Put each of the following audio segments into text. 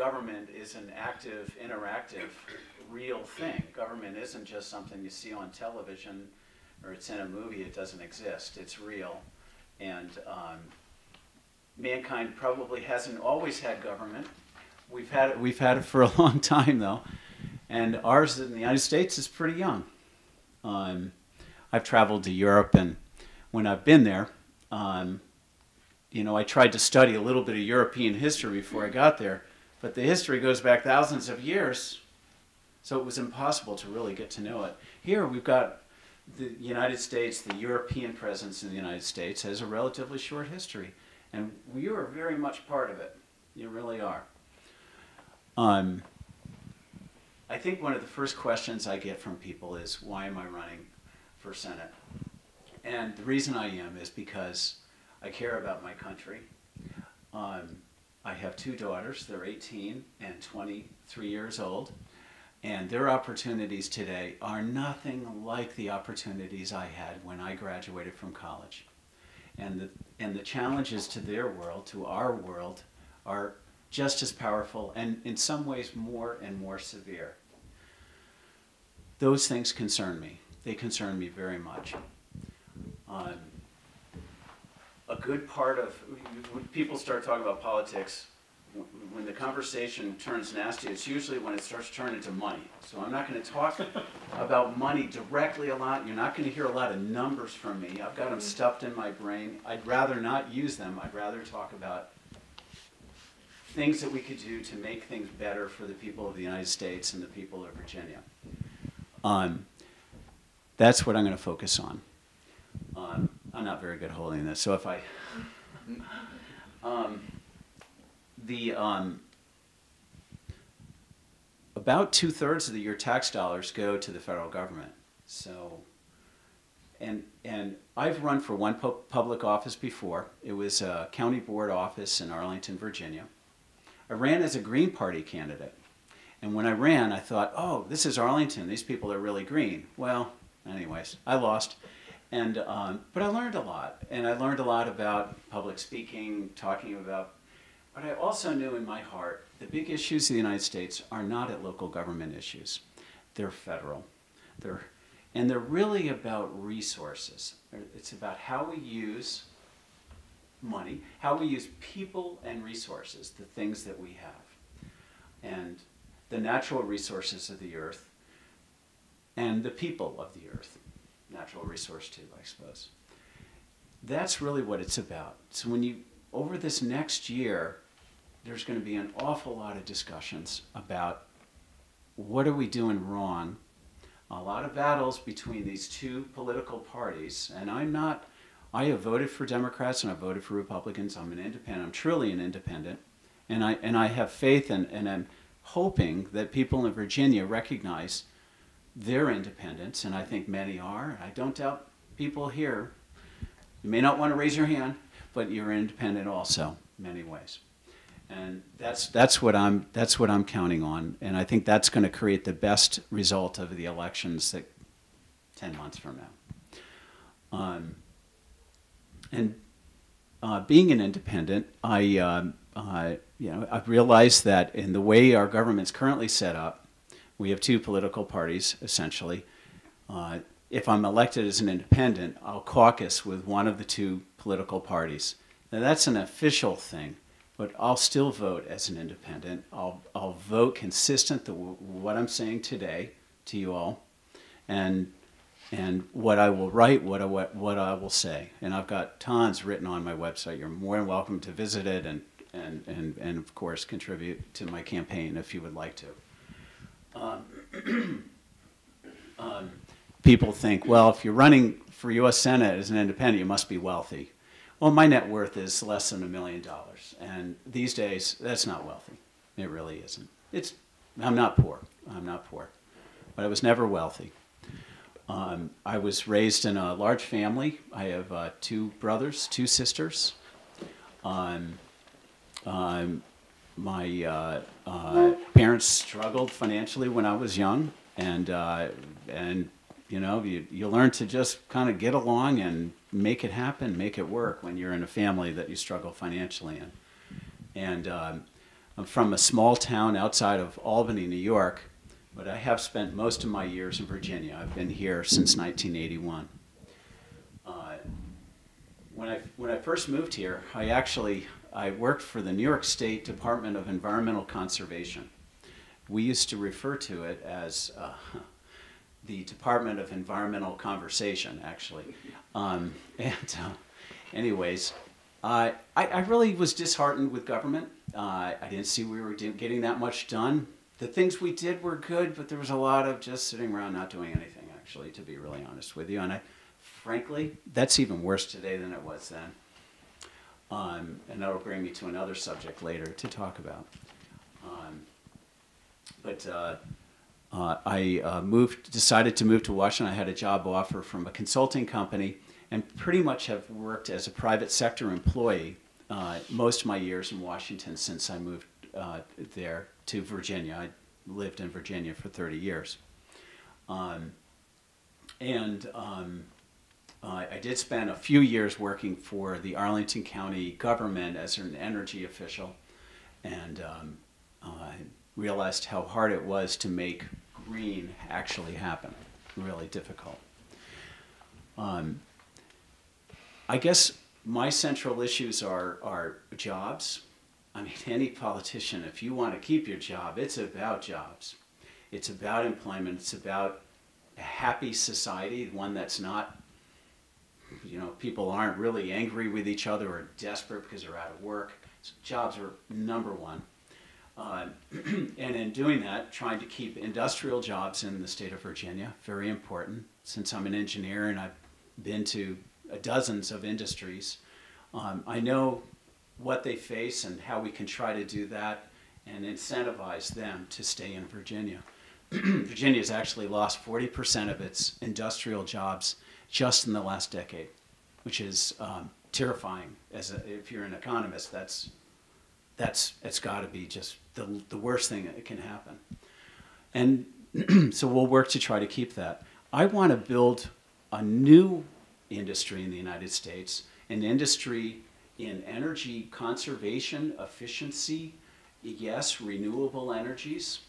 government is an active, interactive, real thing. Government isn't just something you see on television or it's in a movie. It doesn't exist. It's real. And mankind probably hasn't always had government. We've had it for a long time, though. And ours in the United States is pretty young. I've traveled to Europe, and when I've been there, you know, I tried to study a little bit of European history before I got there, but the history goes back thousands of years, so it was impossible to really get to know it. Here we've got the United States, the European presence in the United States has a relatively short history, and you are very much part of it. You really are. I think one of the first questions I get from people is, why am I running for Senate? And the reason I am is because I care about my country. I have two daughters. They're 18 and 23 years old. And their opportunities today are nothing like the opportunities I had when I graduated from college. And the challenges to their world, to our world, are just as powerful and in some ways more and more severe. Those things concern me. They concern me very much. A good part of, when people start talking about politics, when the conversation turns nasty, it's usually when it starts turning into money. So I'm not going to talk about money directly a lot. You're not going to hear a lot of numbers from me. I've got them stuffed in my brain. I'd rather not use them. I'd rather talk about things that we could do to make things better for the people of the United States and the people of Virginia. That's what I'm going to focus on. I'm not very good holding this, so if I... about 2/3 of your tax dollars go to the federal government. So, and I've run for one public office before. It was a county board office in Arlington, Virginia. I ran as a Green Party candidate. And when I ran, I thought, oh, this is Arlington. These people are really green. Well, anyways, I lost. And, but I learned a lot. And I learned a lot about public speaking, talking about, but I also knew in my heart the big issues of the United States are not at local government issues. They're federal. And they're really about resources. It's about how we use money, how we use people and resources, the things that we have. And the natural resources of the earth and the people of the earth. Natural resource too, I suppose. That's really what it's about. So when you, over this next year, there's going to be an awful lot of discussions about what are we doing wrong. A lot of battles between these two political parties, and I have voted for Democrats and I've voted for Republicans. I'm an independent. I'm truly an independent, and I have faith and I'm hoping that people in Virginia recognize their independence, and I think many are. I don't doubt people here. You may not want to raise your hand, but you're independent also in many ways. And that's what I'm counting on, and I think that's going to create the best result of the elections that 10 months from now. Being an independent, I've realized that in the way our government's currently set up, we have two political parties essentially. If I'm elected as an independent, I'll caucus with one of the two political parties. Now that's an official thing. But I'll still vote as an independent. I'll vote consistent to what I'm saying today to you all, and what I will write, what I will say. And I've got tons written on my website. You're more than welcome to visit it and of course contribute to my campaign if you would like to. People think, well, if you're running for U.S. Senate as an independent, you must be wealthy. Well, my net worth is less than $1 million, and these days, that's not wealthy. It really isn't. I'm not poor. I'm not poor, but I was never wealthy. I was raised in a large family. I have 2 brothers, 2 sisters. My parents struggled financially when I was young, and you know, you learn to just kind of get along and make it happen, make it work when you're in a family that you struggle financially in. And I'm from a small town outside of Albany, New York, but I have spent most of my years in Virginia. I've been here since 1981. When I first moved here, I worked for the New York State Department of Environmental Conservation. We used to refer to it as the Department of Environmental Conversation, actually. Anyways, I really was disheartened with government. I didn't see we were getting that much done. The things we did were good, but there was a lot of just sitting around not doing anything, actually, to be really honest with you. And frankly, that's even worse today than it was then. And that'll bring me to another subject later to talk about. I decided to move to Washington. I had a job offer from a consulting company and pretty much have worked as a private sector employee most of my years in Washington since I moved there to Virginia. I lived in Virginia for 30 years. I did spend a few years working for the Arlington County government as an energy official, and I realized how hard it was to make green actually happen. Really difficult. I guess my central issues are jobs. I mean, any politician, if you want to keep your job, it's about jobs. It's about employment. It's about a happy society, one that's not, people aren't really angry with each other or desperate because they're out of work. So jobs are number one. And in doing that, trying to keep industrial jobs in the state of Virginia, very important. Since I'm an engineer and I've been to dozens of industries, I know what they face and how we can try to do that and incentivize them to stay in Virginia. Virginia's actually lost 40% of its industrial jobs just in the last decade, which is terrifying. If you're an economist, it's got to be just the worst thing that can happen. And so we'll work to try to keep that. I want to build a new industry in the United States, an industry in energy conservation, efficiency, yes, renewable energies.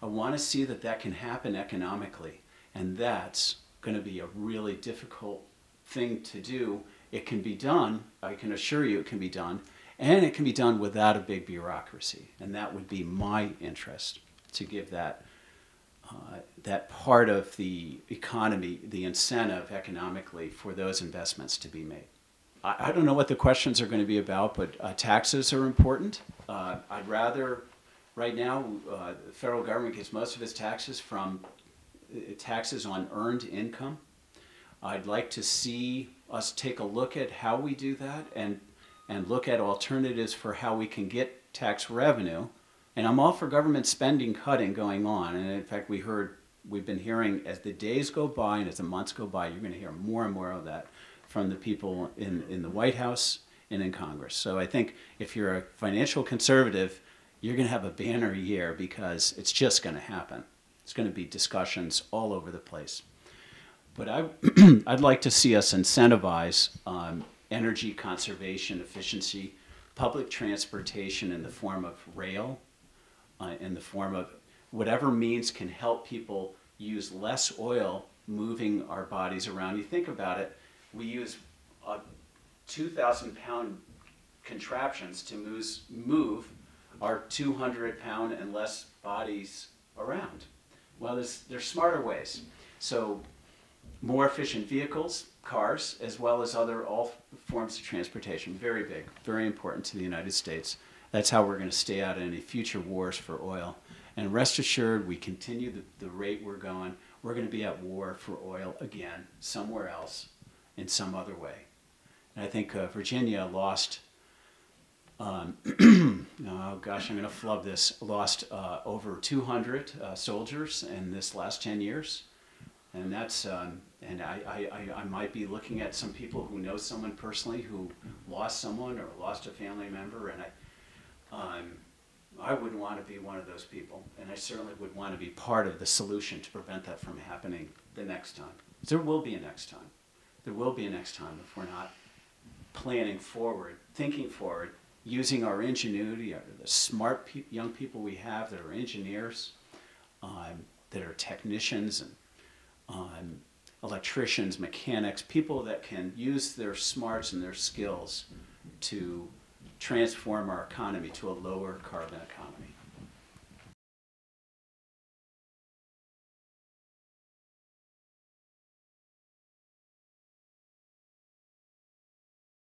I want to see that can happen economically, and that's going to be a really difficult thing to do. It can be done, I can assure you it can be done, and it can be done without a big bureaucracy, and that would be my interest, to give that part of the economy, the incentive economically for those investments to be made. I don't know what the questions are going to be about, but taxes are important. I'd rather, right now, the federal government gets most of its taxes from taxes on earned income. I'd like to see us take a look at how we do that and look at alternatives for how we can get tax revenue. And I'm all for government spending cutting going on. And in fact, we've been hearing as the days go by and as the months go by, you're going to hear more and more of that from the people in the White House and in Congress. So I think if you're a financial conservative, you're going to have a banner year because it's just going to happen. It's going to be discussions all over the place. But I'd like to see us incentivize energy conservation, efficiency, public transportation in the form of rail, in the form of whatever means can help people use less oil moving our bodies around. You think about it, we use 2,000-pound contraptions to move our 200-pound and less bodies around. Well, there's smarter ways. So more efficient vehicles, cars, as well as all forms of transportation. Very big, very important to the United States. That's how we're going to stay out of any future wars for oil. And rest assured, we continue the rate we're going, we're going to be at war for oil again, somewhere else, in some other way. And I think Virginia lost, oh gosh, I'm going to flub this, lost over 200 soldiers in this last 10 years. And that's, and I might be looking at some people who know someone personally who lost someone or lost a family member, and I wouldn't want to be one of those people, and I certainly would want to be part of the solution to prevent that from happening the next time. There will be a next time. There will be a next time if we're not planning forward, thinking forward, using our ingenuity, the smart young people we have that are engineers, that are technicians and electricians, mechanics, people that can use their smarts and their skills to transform our economy to a lower carbon economy.